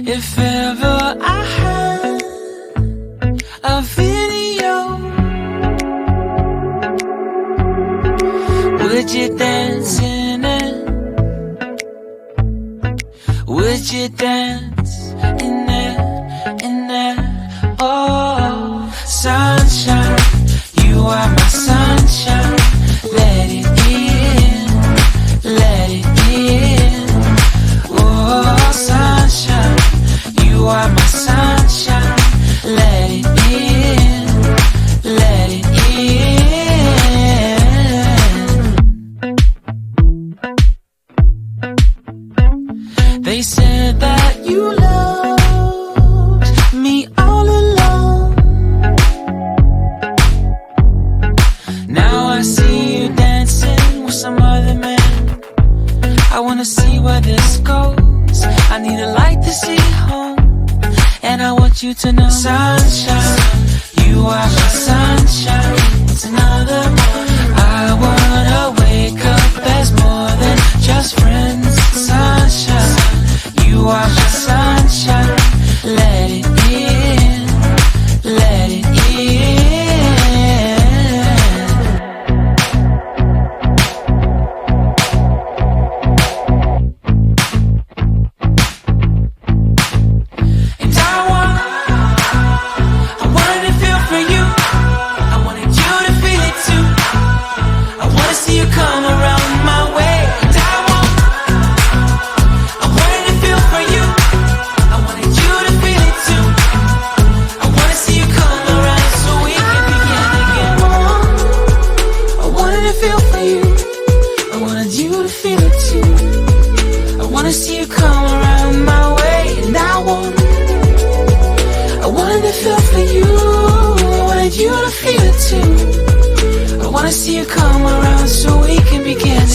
If ever I had a video, would you dance in it? Would you dance in it, in it? Oh, sunshine, you are my sunshine. Let it in, let it in. Oh, sunshine, you are my sunshine. Let it in, let it in. They said that you loved me all along. Now I see you dancing with some other man. I wanna see where this goes. I need a light to see home, and I want you to know, sunshine, you are my sunshine. It's another morning. I wanna wake up as more than just friends. Sunshine, you are my sunshine. Let it in, let it in. I wanna see you come around so we can begin